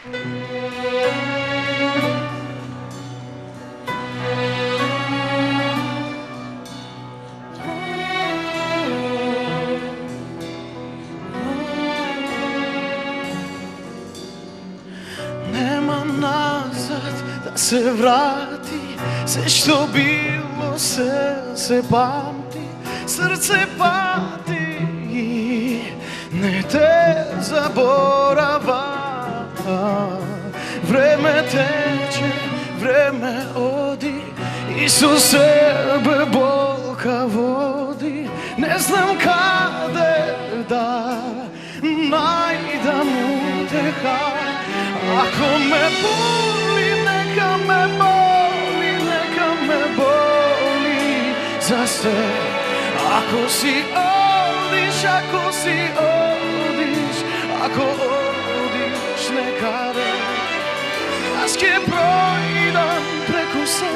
Nema nazad da se vrati, sve što bilo se pamti, srce pati i ne te zaborava. Vreme teče, vreme odi, Isus sebe bolka vodi. Ne znam kade da najdam uteha. Ako me boli, neka me boli, neka me boli za sve. Ako si odiš, ako si odiš, ako odiš nekada, jaz kje projdam preko se,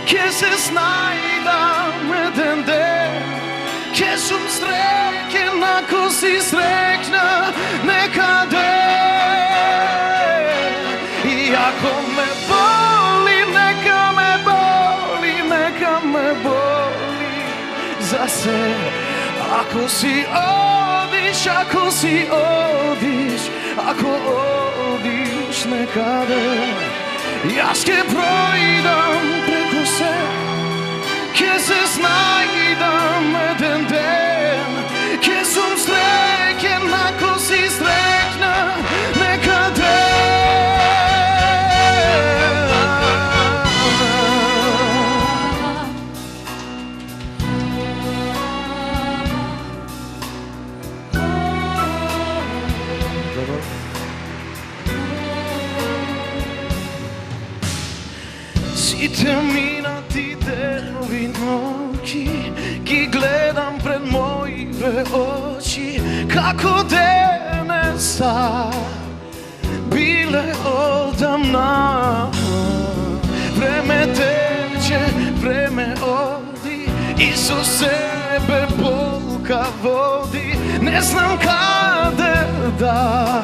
kje se snajdam eden den, kje sam sreken, ako si srekna nekada. I ako me boli, neka me boli, neka me boli za se. Ako si odiš, ako si odiš, ako odiš nekada, jaz kje projdam preko se, kje se snajdam eden den, kje sam sreken, ako si srekna nekada. Site minati denovi noći, ki gledam pred moje oči, kako dene sta bile odavna. Vreme teče, vreme odi, Isus sebe bolka vodi. Ne znam kade da